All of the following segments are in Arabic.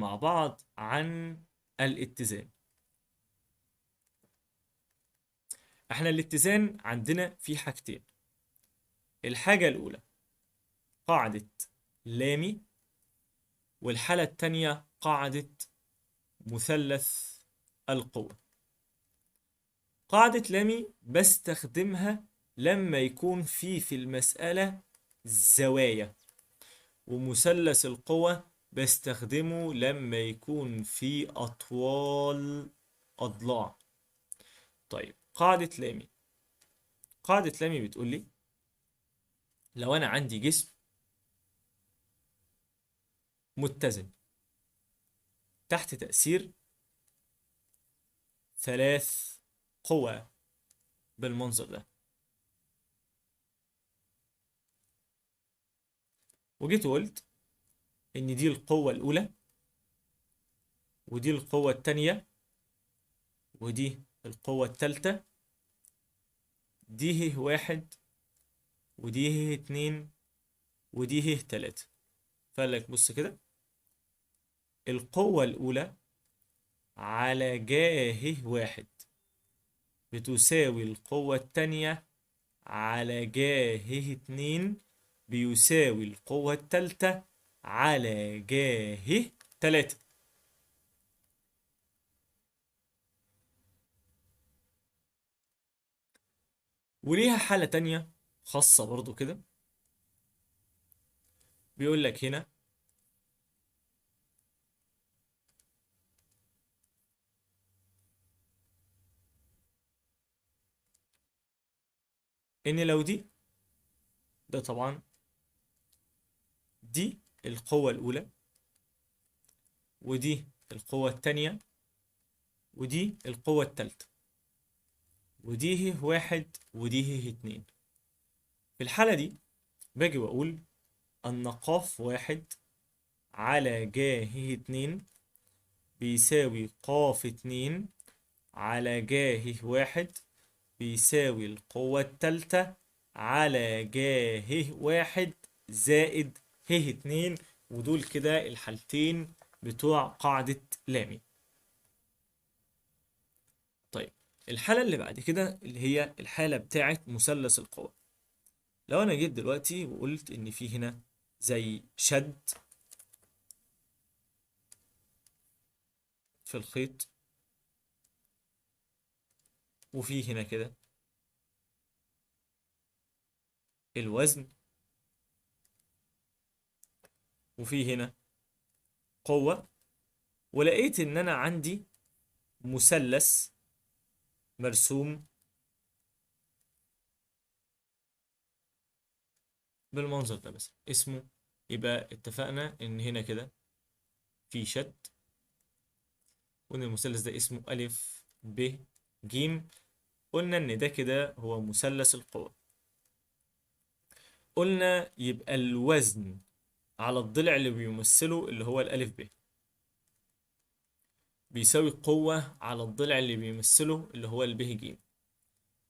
مع بعض عن الاتزان. احنا الاتزان عندنا في حاجتين. الحاجة الأولى قاعدة لامي، والحالة التانية قاعدة مثلث القوة. قاعدة لامي بستخدمها لما يكون في المسألة زوايا، ومثلث القوة بستخدمه لما يكون في أطوال أضلاع. طيب قاعدة لامي بتقول لي لو أنا عندي جسم متزن تحت تأثير 3 قوى بالمنظر ده، وجيت وقلت إن دي القوة الأولى، ودي القوة التانية، ودي القوة التالتة، دي هي 1 ودي هي 2 ودي هي 3. فقال لك بص كده، القوة الأولى على جاهه 1 بتساوي القوة التانية على جاهه 2 بيساوي القوة التالتة على جاهه 3. وليها حالة تانية خاصة برضو كده، بيقول لك هنا إن لو ده طبعا دي القوة الأولى، ودي القوة التانية، ودي القوة التالتة، ودي هي 1 ودي هي 2. في الحالة دي باجي وأقول أن قاف 1 على جاهه 2 بيساوي قاف 2 على جاهه 1 بيساوي القوة التالتة على جاهه 1 زائد ه 2. ودول كده الحالتين بتوع قاعدة لامي. طيب الحالة اللي بعد كده اللي هي الحالة بتاعت مثلث القوى. لو أنا جيت دلوقتي وقلت إن في هنا زي شد في الخيط، وفي هنا كده الوزن، وفي هنا قوة، ولقيت إن أنا عندي مثلث مرسوم بالمنظر ده مثلا اسمه، يبقى اتفقنا إن هنا كده في شد، وإن المثلث ده اسمه ألف ب ج. قلنا إن ده كده هو مثلث القوة. قلنا يبقى الوزن على الضلع اللي بيمثله اللي هو الألف ب بيساوي القوة على الضلع اللي بيمثله اللي هو الب ج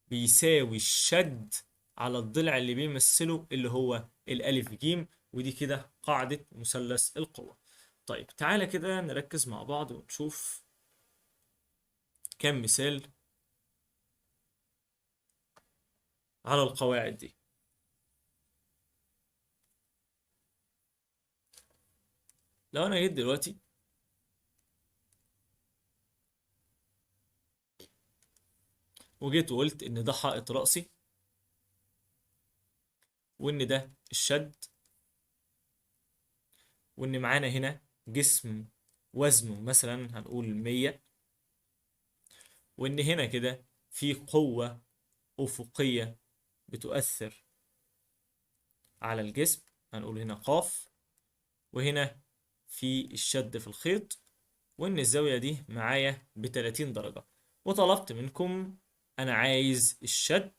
بيساوي الشد على الضلع اللي بيمثله اللي هو الألف ج. ودي كده قاعدة مثلث القوة. طيب تعالى كده نركز مع بعض ونشوف كم مثال على القواعد دي. لو أنا جيت دلوقتي وجيت وقلت إن ده حائط رأسي، وإن ده الشد، وإن معانا هنا جسم وزنه مثلا هنقول 100، وإن هنا كده في قوة أفقية بتؤثر على الجسم هنقول هنا قاف، وهنا في الشد في الخيط، وإن الزاوية دي معايا ب30 درجة. وطلبت منكم أنا عايز الشد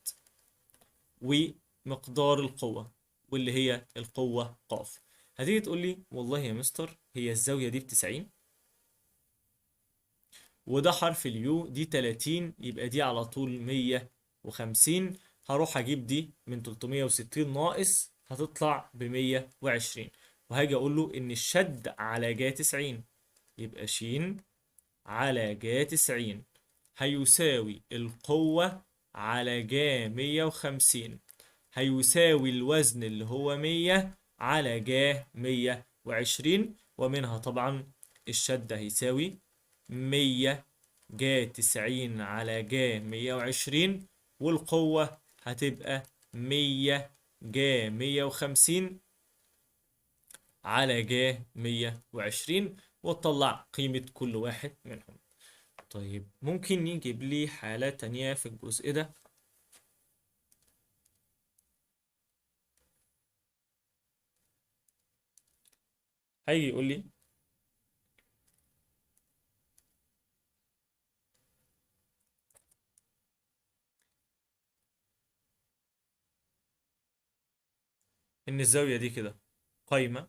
ومقدار القوة، واللي هي القوة قاف. هتيجي تقول لي والله يا مستر هي الزاوية دي ب90، وده حرف اليو دي 30، يبقى دي على طول 150. هروح اجيب دي من 360 ناقص هتطلع ب 120، وهاجي اقول له ان الشد على جا 90 يبقى ش على ج 90 هيساوي القوة على ج 150 هيساوي الوزن اللي هو 100 على ج 120، ومنها طبعا الشد هيساوي 100 ج 90 على ج 120، والقوة هتبقى 100 ج 150 على ج 120، وتطلع قيمة كل واحد منهم. طيب ممكن يجيب لي حالة تانية في الجزء ده. هيجي يقول لي إن الزاوية دي كده قايمة،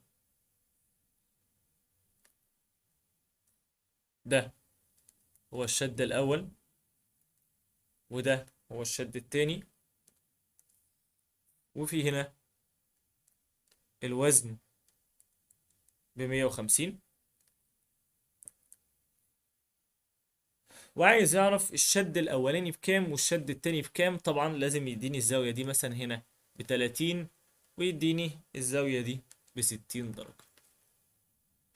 ده هو الشد الأول وده هو الشد التاني، وفي هنا الوزن ب150، وعايز يعرف الشد الأولاني بكام والشد التاني بكام. طبعا لازم يديني الزاوية دي مثلا هنا ب30 ويديني الزاوية دي ب60 درجة.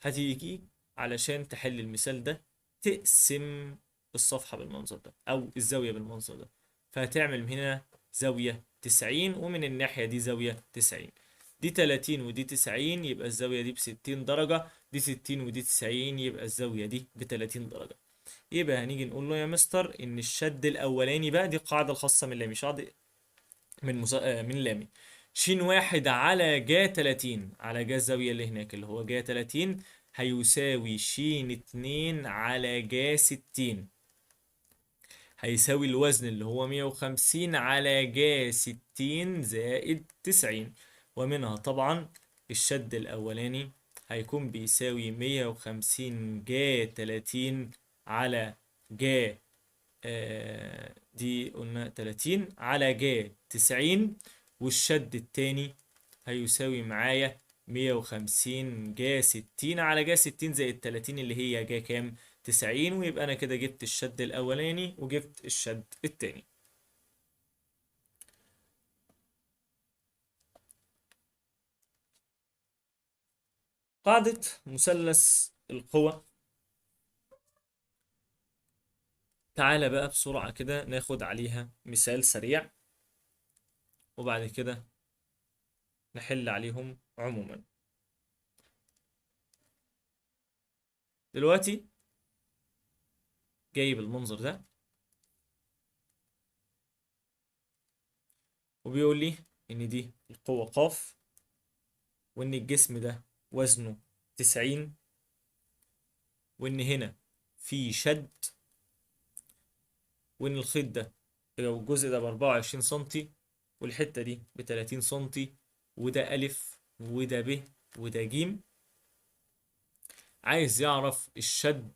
هتيجي علشان تحل المثال ده تقسم الصفحة بالمنظر ده أو الزاوية بالمنظر ده، فهتعمل من هنا زاوية 90 ومن الناحية دي زاوية 90. دي 30 ودي 90 يبقى الزاوية دي ب60 درجة، دي 60 ودي 90 يبقى الزاوية دي ب30 درجة. يبقى هنيجي نقول له يا مستر إن الشد الأولاني بقى، دي القاعدة الخاصة من لامي، مش قاعدة من لامي، شين واحد على جا 30 على جا الزاوية اللي هناك اللي هو جا 30 هيساوي شين 2 على جا 60 هيساوي الوزن اللي هو 150 على جا 60 زائد 90، ومنها طبعا الشد الأولاني هيكون بيساوي 150 جا 30 على جا دي قلنا 30 على ج 90، والشد التاني هيساوي معايا 150 جا 60 على جا 60 زائد 30 اللي هي جا كام 90، ويبقى انا كده جبت الشد الاولاني وجبت الشد التاني. قاعدة مثلث القوى، تعالى بقى بسرعة كده ناخد عليها مثال سريع وبعد كده نحل عليهم عموما. دلوقتي جايب المنظر ده وبيقول لي ان دي القوة قاف، وان الجسم ده وزنه 90، وان هنا في شد، وان الخيط ده لو الجزء ده ب24 سنتي والحتة دي ب30 سنتي، وده ألف وده ب وده جيم. عايز يعرف الشد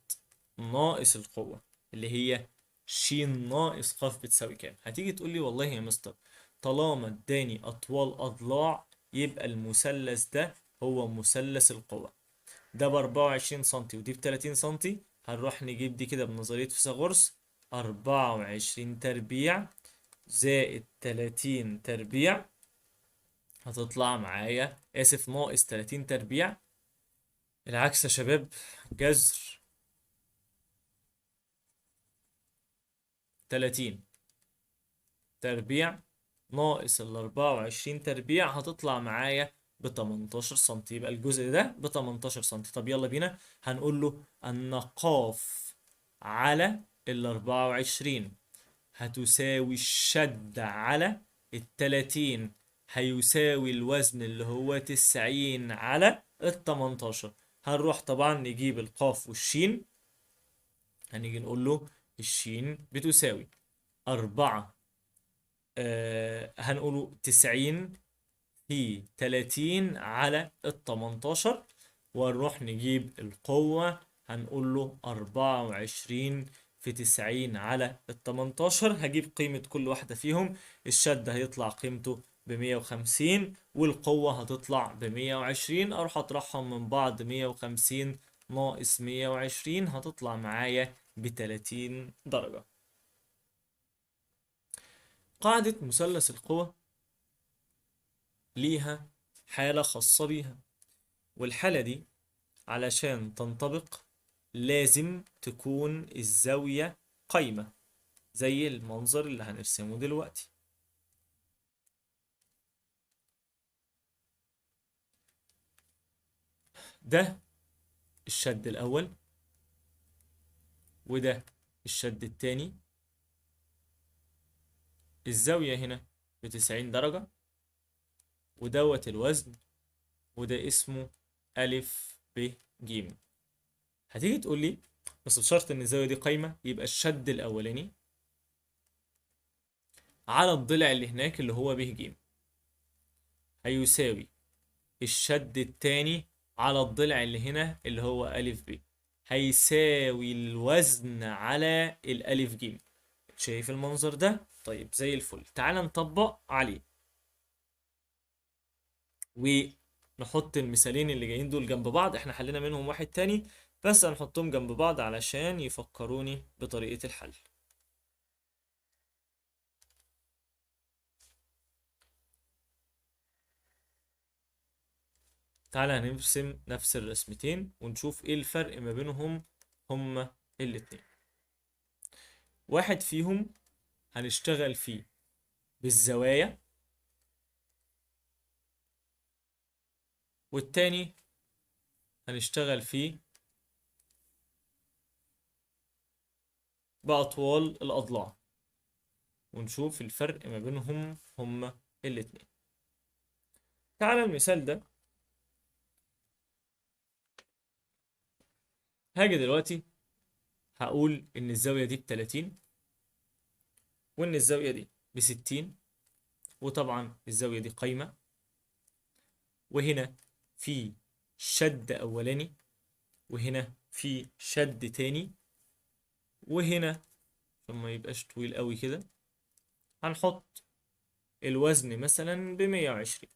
ناقص القوة اللي هي ش ناقص ق بتساوي كام. هتيجي تقول لي والله يا مستر طالما اداني أطوال أضلاع يبقى المثلث ده هو مثلث القوة، ده ب24 سنتي ودي ب30 سنتي، هنروح نجيب دي كده بنظرية فيثاغورس، 24 تربيع زائد 30 تربيع هتطلع معايا آسف ناقص 30 تربيع، العكس يا شباب، جذر 30 تربيع ناقص ال 24 تربيع هتطلع معايا ب 18 سم، يبقى الجزء ده ب 18 سم. طب يلا بينا هنقول له أن ق على ال 24 هتساوي الشد على ال 30 هيساوي الوزن اللي هو 90 على ال 18. هنروح طبعا نجيب القاف والشين، هنيجي نقول له الشين بتساوي 4 هنقوله 90 في 30 على ال 18، ونروح نجيب القوة هنقول له 24 في 90 على ال 18، هجيب قيمة كل واحدة فيهم، الشد هيطلع قيمته ب150 والقوة هتطلع ب120، أروح أطرحهم من بعض 150 ناقص 120 هتطلع معايا ب30 درجة. قاعدة مثلث القوى ليها حالة خاصة بيها، والحالة دي علشان تنطبق لازم تكون الزاوية قايمة زي المنظر اللي هنرسمه دلوقتي. ده الشد الأول، وده الشد التاني. الزاوية هنا ب90 درجة، ودوت الوزن، وده اسمه ألف ب ج. هتيجي تقول لي بس بشرط إن الزاوية دي قايمة، يبقى الشد الأولاني على الضلع اللي هناك اللي هو ب ج هيساوي الشد التاني على الضلع اللي هنا اللي هو ألف ب، هيساوي الوزن على الألف ج. شايف المنظر ده؟ طيب زي الفل، تعال نطبق عليه ونحط المثالين اللي جايين دول جنب بعض. احنا حلينا منهم واحد تاني، بس هنحطهم جنب بعض علشان يفكروني بطريقة الحل. تعالى هنرسم نفس الرسمتين ونشوف ايه الفرق ما بينهم هما الاتنين. واحد فيهم هنشتغل فيه بالزوايا، والتاني هنشتغل فيه بأطوال الأضلاع، ونشوف الفرق ما بينهم هما الاتنين. تعالى المثال ده، هاجي دلوقتي هقول إن الزاوية دي ب30، وإن الزاوية دي ب60، وطبعا الزاوية دي قايمة، وهنا في شد أولاني، وهنا في شد تاني، وهنا عشان ما يبقاش طويل قوي كده هنحط الوزن مثلا ب120،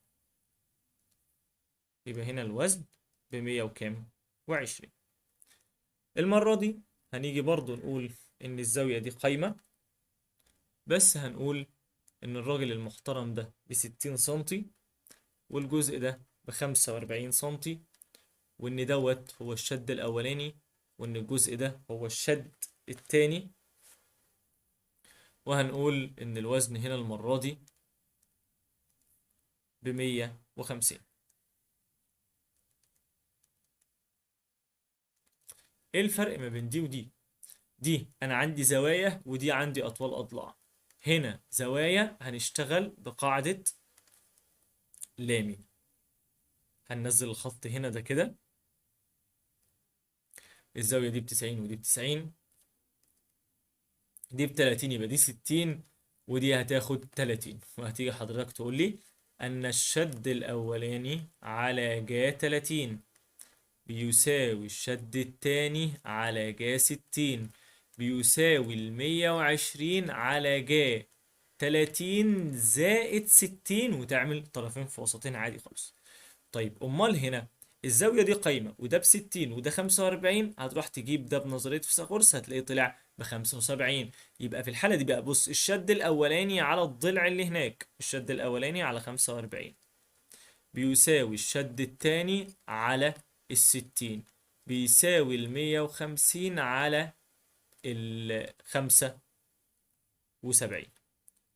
يبقى هنا الوزن ب100 وكام و20. المرة دي هنيجي برضو نقول إن الزاوية دي قايمة، بس هنقول إن الراجل المحترم ده ب60 سنتي، والجزء ده ب45 سنتي، وإن دوت هو الشد الأولاني، وإن الجزء ده هو الشد التاني، وهنقول إن الوزن هنا المرة دي ب150. إيه الفرق ما بين دي ودي؟ دي أنا عندي زوايا ودي عندي أطوال أضلاع. هنا زوايا هنشتغل بقاعدة لامي، هننزل الخط هنا ده كده، الزاوية دي ب90 ودي ب90، دي ب30 يبقى دي 60، ودي هتاخد 30. وهتيجي حضرتك تقول لي أن الشد الأولاني على جا 30 بيساوي الشد التاني على جا 60 بيساوي 120 على جا 30 زائد 60، وتعمل طرفين في وسطين عادي خالص. طيب امال هنا الزاويه دي قايمه وده ب60 وده 45، هتروح تجيب ده بنظريه فيثاغورس هتلاقيه طلع ب75. يبقى في الحاله دي بقى بص، الشد الاولاني على الضلع اللي هناك، الشد الاولاني على 45 بيساوي الشد التاني على ال60 بيساوي ال150 على ال75.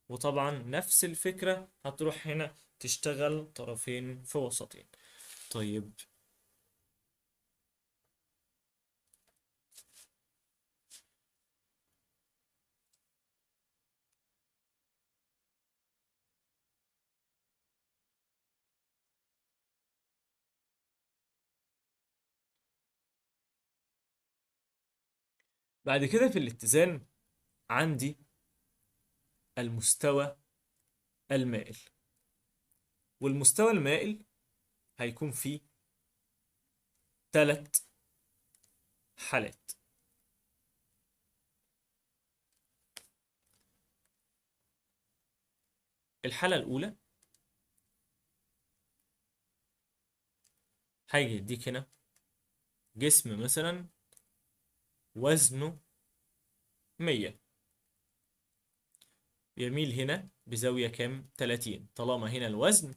وطبعا نفس الفكرة هتروح هنا تشتغل طرفين في وسطين. طيب بعد كده في الاتزان عندي المستوى المائل، والمستوى المائل هيكون فيه 3 حالات. الحالة الأولى هيجي يديك هنا جسم مثلا وزنه 100 يميل هنا بزاوية كام؟ 30. طالما هنا الوزن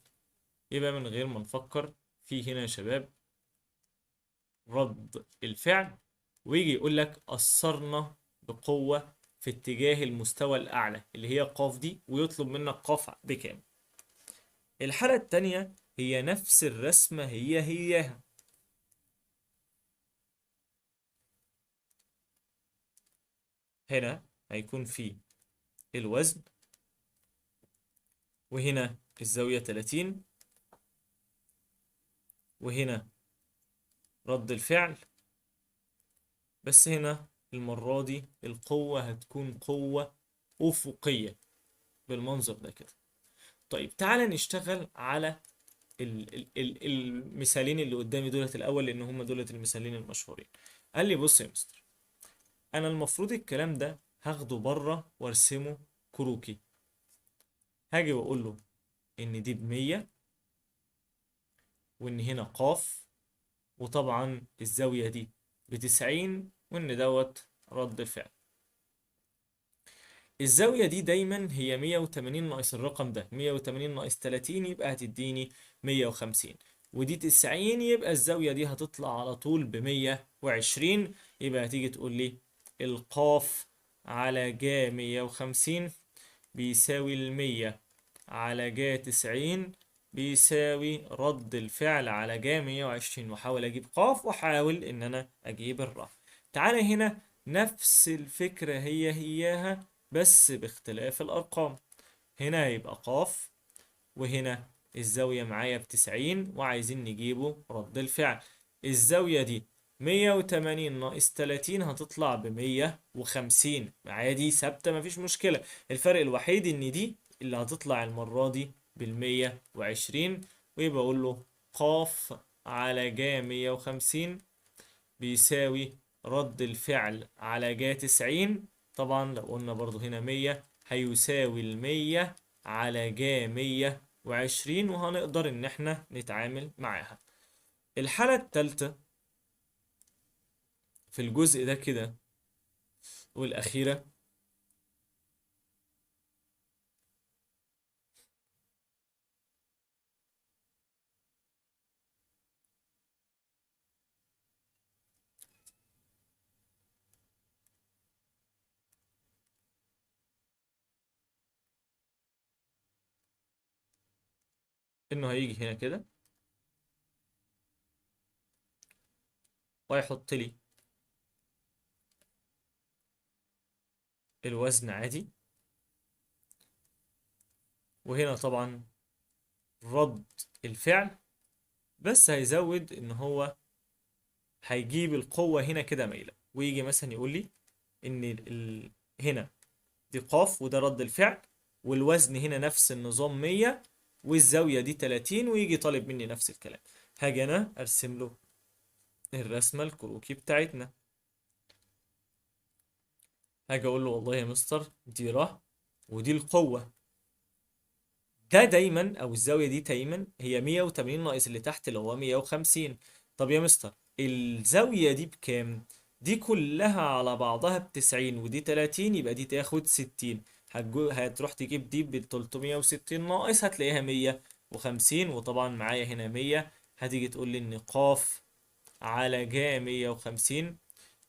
يبقى من غير ما نفكر في هنا يا شباب رد الفعل، ويجي يقول لك أثرنا بقوة في اتجاه المستوى الأعلى اللي هي قاف دي، ويطلب منك قاف بكام. الحالة التانية هي نفس الرسمة هيها. هنا هيكون في الوزن، وهنا الزاوية 30، وهنا رد الفعل. بس هنا المرة دي القوة هتكون قوة أفقية بالمنظر ده كده. طيب تعالى نشتغل على المثالين اللي قدامي دولت الأول، لأن هم دولت المثالين المشهورين. قال لي بص يا مستر، أنا المفروض الكلام ده هاخده بره وارسمه كروكي. هاجي وأقول له إن دي ب100، وإن هنا قاف، وطبعا الزاوية دي ب90، وإن دوت رد الفعل. الزاوية دي دايما هي 180 ناقص الرقم ده، 180 ناقص 30 يبقى هتديني 150، ودي 90 يبقى الزاوية دي هتطلع على طول ب120. يبقى هتيجي تقول لي القاف على جا 150 بيساوي 100 على جا 90 بيساوي رد الفعل على جا 120. واحاول اجيب قاف واحاول ان انا اجيب الراء. تعالى هنا نفس الفكرة هياها بس باختلاف الارقام. هنا هيبقى قاف، وهنا الزاوية معايا ب90، وعايزين نجيبه رد الفعل. الزاوية دي 180 ناقص 30 هتطلع ب150، عادي ثابتة مفيش مشكلة. الفرق الوحيد ان دي اللي هتطلع المرة دي بال120. ويبقى اقول له قاف على جا 150 بيساوي رد الفعل على جا 90. طبعا لو قلنا برضو هنا 100 هيساوي 100 على جا 120، وهنقدر ان احنا نتعامل معاها. الحالة الثالثة في الجزء ده كده والأخيرة، إنه هيجي هنا كده وهيحط لي الوزن عادي، وهنا طبعا رد الفعل، بس هيزود إن هو هيجيب القوة هنا كده مايلة، ويجي مثلا يقول لي إن هنا دي قاف وده رد الفعل، والوزن هنا نفس النظام 100، والزاوية دي 30، ويجي طالب مني نفس الكلام. هاجي أنا أرسم له الرسمة الكروكي بتاعتنا. هاجي أقول له والله يا مستر دي ر، ودي القوة. ده دايما أو الزاوية دي دايما هي 180 ناقص اللي تحت اللي هو 150. طب يا مستر الزاوية دي بكام؟ دي كلها على بعضها ب90 ودي 30، يبقى دي تاخد 60. هتروح تجيب دي ب 360 ناقص هتلاقيها 150، وطبعا معايا هنا 100. هتيجي تقول لي ان قاف على جا 150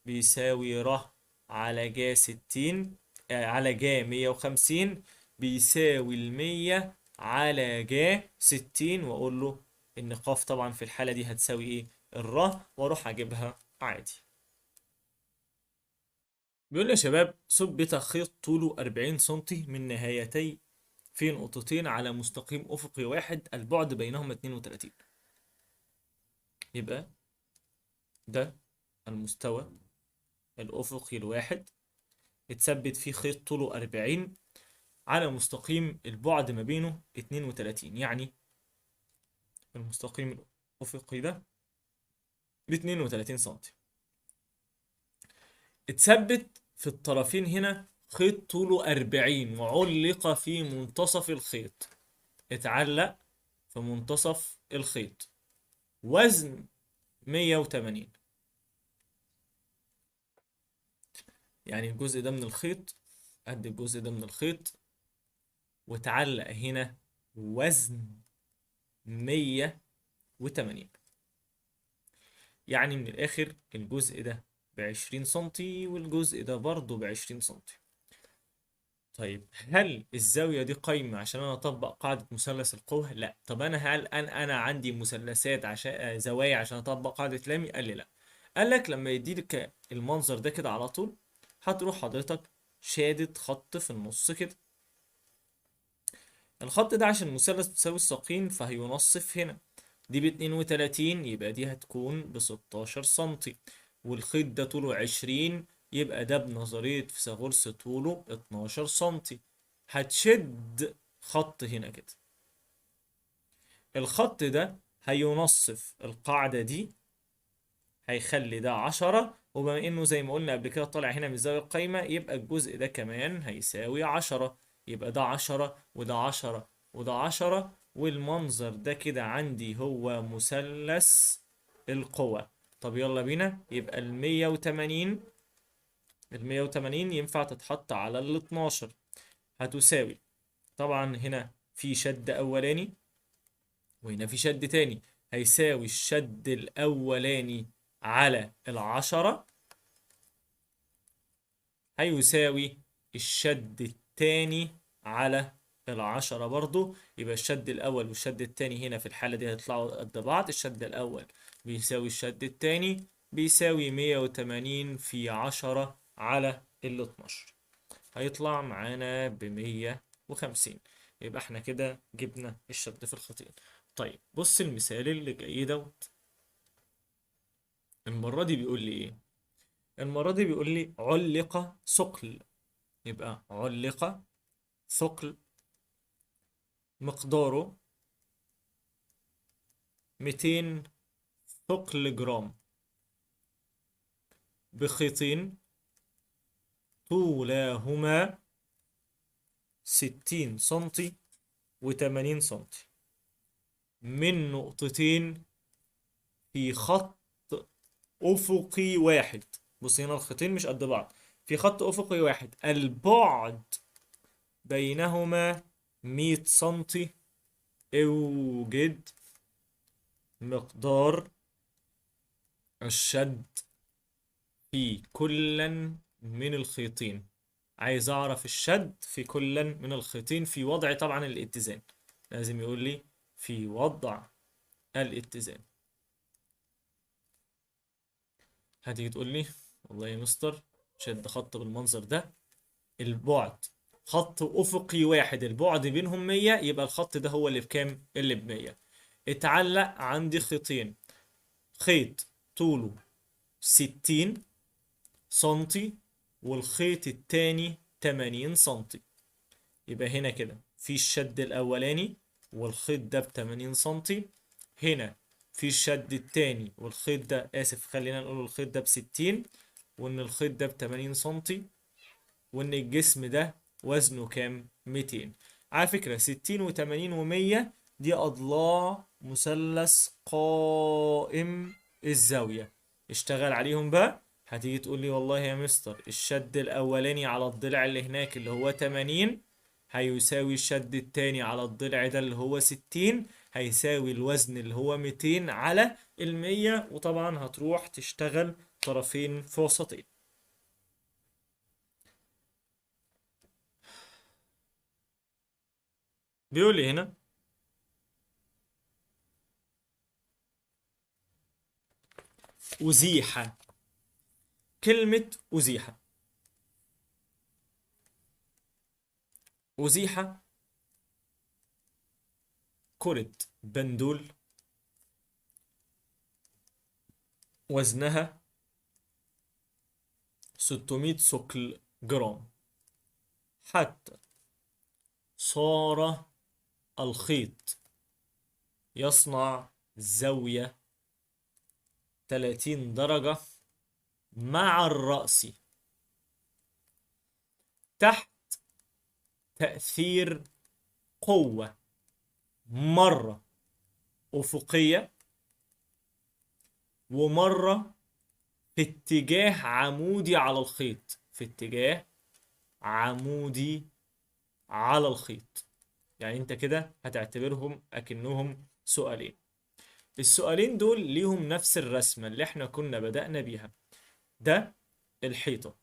بيساوي ر على جا 60، على جا 150 بيساوي 100 على جا 60، واقول له ان قاف طبعا في الحالة دي هتساوي ايه؟ الر، واروح اجيبها عادي. بيقول لي يا شباب ثبت خيط طوله 40 سنتي من نهايتي في نقطتين على مستقيم افقي واحد البعد بينهما 32. يبقى ده المستوى الافقي الواحد اتثبت فيه خيط طوله 40 على مستقيم البعد ما بينه 32. يعني المستقيم الأفقي ده ب 32 سنتي. اتثبت في الطرفين هنا خيط طوله 40 وعلق في منتصف الخيط. اتعلق في منتصف الخيط، وزن 180. يعني الجزء ده من الخيط قد الجزء ده من الخيط، وتعلق هنا وزن 180. يعني من الآخر الجزء ده ب20 سنتي والجزء ده برضه ب20 سنتي. طيب هل الزاوية دي قايمة عشان أنا أطبق قاعدة مثلث القوة؟ لا. طب هل أنا عندي مثلثات عشان زوايا عشان أطبق قاعدة لامي؟ قال لي لا. قال لك لما يديلك المنظر ده كده على طول، هتروح حضرتك شادد خط في النص كده. الخط ده عشان المثلث بتساوي الساقين فهينصف هنا. دي ب32 يبقى دي هتكون ب16 سنتي، والخيط ده طوله 20 يبقى ده بنظرية فيثاغورس طوله 12 سنتي. هتشد خط هنا كده. الخط ده هينصف القاعدة دي، هيخلي ده 10، وبما انه زي ما قلنا قبل كده طالع هنا من الزاوية القايمة يبقى الجزء ده كمان هيساوي 10. يبقى ده 10 وده 10 وده 10، والمنظر ده كده عندي هو مثلث القوى. طب يلا بينا. يبقى ال180 ينفع تتحط على ال12، هتساوي طبعا هنا في شد أولاني وهنا في شد تاني، هيساوي الشد الأولاني على ال10 هيساوي الشد التاني على ال10 برضو. يبقى الشد الأول والشد التاني هنا في الحالة دي هيطلعوا قد بعض. الشد الأول بيساوي الشد التاني بيساوي 180 في 10 على ال12، هيطلع معانا ب150. يبقى احنا كده جبنا الشد في الخطين. طيب بص المثال اللي جاي دوت. المرة دي بيقول لي ايه؟ المرة دي بيقول لي علق ثقل. يبقى علق ثقل مقداره 200 ثقل جرام بخيطين طولهما 60 سنتي و80 سنتي من نقطتين في خط أفقي واحد. بص هنا الخطين مش قد بعض، في خط أفقي واحد البعد بينهما 100 سنتي. اوجد مقدار الشد في كل من الخيطين. عايز اعرف الشد في كل من الخيطين في وضع طبعا الاتزان. لازم يقول لي في وضع الاتزان. هتيجي تقول لي والله يا مستر شد خط بالمنظر ده، البعد خط افقي واحد البعد بينهم 100، يبقى الخط ده هو اللي بكام؟ اللي ب100. اتعلق عندي خيطين، خيط طوله 60 سنتي والخيط التاني 80 سنتي. يبقى هنا كده في الشد الأولاني والخيط ده ب80 سنتي، هنا في الشد التاني والخيط ده خلينا نقول الخيط ده ب60، وإن الخيط ده ب80 سنتي، وإن الجسم ده وزنه كام؟ 200. على فكرة 60 و80 و100 دي أضلاع مثلث قائم الزاوية. اشتغل عليهم بقى. هتيجي تقول لي والله يا مستر الشد الأولاني على الضلع اللي هناك اللي هو 80 هيساوي الشد التاني على الضلع ده اللي هو 60 هيساوي الوزن اللي هو 200 على ال100، وطبعا هتروح تشتغل طرفين في وسطين. بيقول لي هنا أزيح. كلمة أزيح، أزيح كرة بندول وزنها 600 ثقل جرام، حتى صار الخيط يصنع زاوية 30 درجة مع الرأس تحت تأثير قوة مرة أفقية ومرة في اتجاه عمودي على الخيط. في اتجاه عمودي على الخيط. يعني انت كده هتعتبرهم اكنهم سؤالين. السؤالين دول ليهم نفس الرسمة اللي احنا كنا بدأنا بيها. ده الحيطة،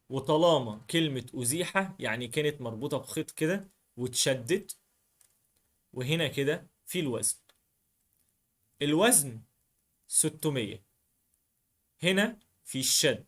وطالما كلمة أزيحة يعني كانت مربوطة بخيط كده واتشدت، وهنا كده في الوزن. الوزن 600. هنا في الشد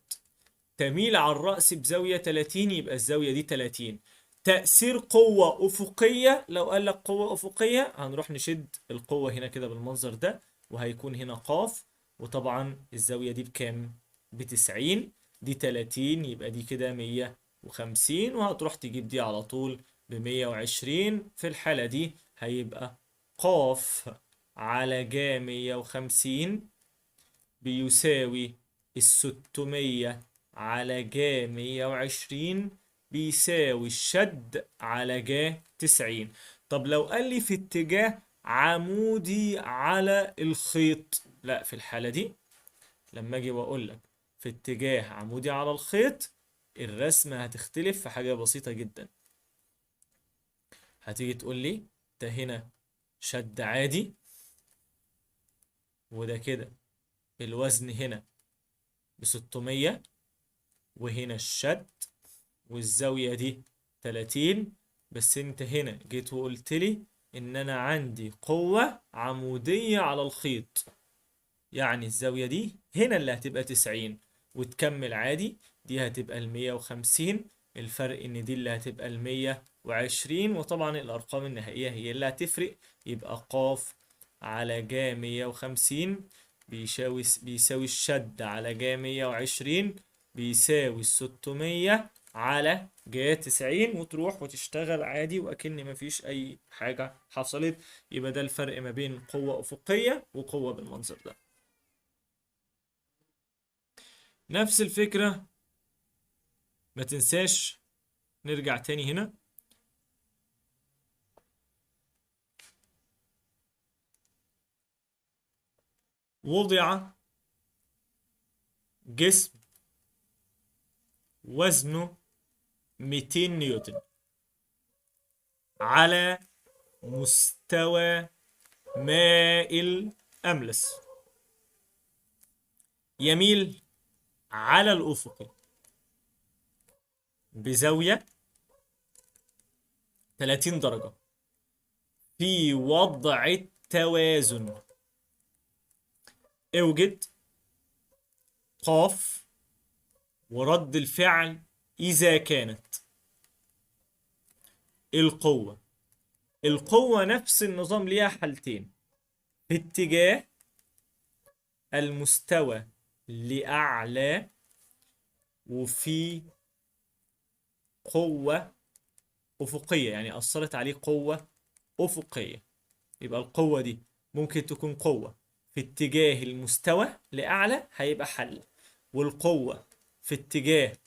تميل على الرأس بزاوية 30، يبقى الزاوية دي 30. تأثير قوة أفقية، لو قال لك قوة أفقية هنروح نشد القوة هنا كده بالمنظر ده، وهيكون هنا قاف. وطبعا الزاوية دي بكام؟ ب90. دي 30 يبقى دي كده 150، وهتروح تجيب دي على طول ب120. في الحالة دي هيبقى قاف على جا 150 بيساوي 600 على جا 120 بيساوي الشد على جا 90. طب لو قال لي في اتجاه عمودي على الخيط، لا، في الحالة دي لما اجي واقول لك في اتجاه عمودي على الخيط، الرسمة هتختلف في حاجة بسيطة جدا. هتيجي تقول لي ده هنا شد عادي، وده كده الوزن هنا ب600، وهنا الشد والزاوية دي 30. بس انت هنا جيت وقلت لي ان انا عندي قوة عمودية على الخيط، يعني الزاوية دي هنا اللي هتبقى 90 وتكمل عادي. دي هتبقى 150. الفرق ان دي اللي هتبقى 120، وطبعا الارقام النهائية هي اللي هتفرق. يبقى قاف على جا 150 بيساوي الشد على جا 120 بيساوي 600 على جا 90، وتروح وتشتغل عادي وأكن مفيش أي حاجة حصلت. يبقى ده الفرق ما بين قوة أفقية وقوة بالمنظر ده. نفس الفكرة، ما تنساش نرجع تاني هنا. وضع جسم وزنه 200 نيوتن على مستوى مائل أملس، يميل على الأفق بزاوية 30 درجة في وضع التوازن. اوجد قاف ورد الفعل إذا كانت القوة نفس النظام ليها حالتين: في اتجاه المستوى لأعلى، وفي قوة أفقية يعني أثرت عليه قوة أفقية. يبقى القوة دي ممكن تكون قوة في اتجاه المستوى لأعلى، هيبقى حل. والقوة في اتجاه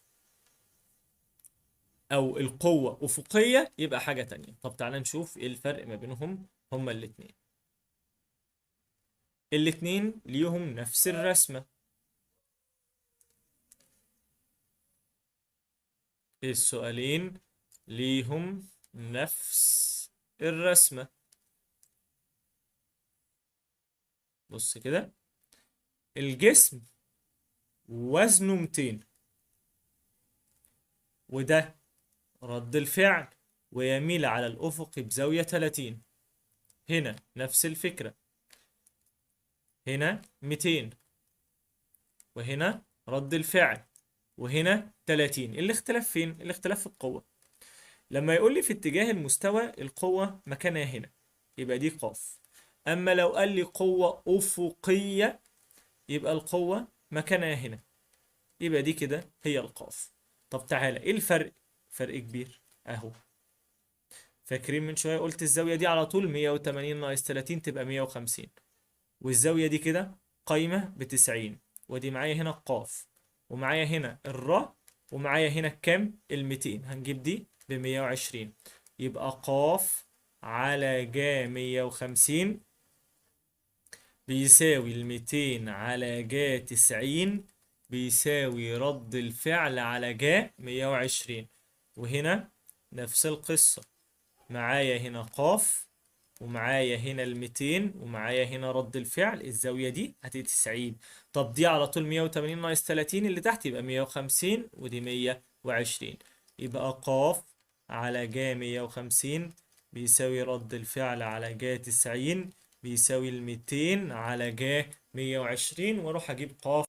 أو القوة أفقية يبقى حاجة تانية. طب تعالى نشوف إيه الفرق ما بينهم هما الاتنين. الاتنين ليهم نفس الرسمة. السؤالين ليهم نفس الرسمة. بص كده، الجسم وزنه 200، وده رد الفعل ويميل على الأفق بزاوية 30. هنا نفس الفكرة، هنا 200 وهنا رد الفعل وهنا 30. الاختلاف فين؟ الاختلاف في القوة. لما يقول لي في اتجاه المستوى القوة مكانها هنا، يبقى دي قاف. أما لو قال لي قوة أفقية يبقى القوة مكانها هنا، يبقى دي كده هي القاف. طب تعالى ايه الفرق؟ فرق كبير اهو. فاكرين من شوية قلت الزاوية دي على طول 180 ناقص 30 تبقى 150، والزاوية دي كده قايمة ب90. ودي معايا هنا القاف، ومعايا هنا الراء، ومعايا هنا الكام؟ ال200. هنجيب دي ب120. يبقى قاف على جا 150 بيساوي ال200 على جا 90 بيساوي رد الفعل على جا 120. وهنا نفس القصة، معايا هنا قاف، ومعايا هنا ال200، ومعايا هنا رد الفعل، الزاوية دي هتبقى 90. طب دي على طول 180 ناقص 30 اللي تحت يبقى 150، ودي 120. يبقى قاف على جا 150 بيساوي رد الفعل على جا 90 بيساوي ال200 على جا 120، واروح اجيب قاف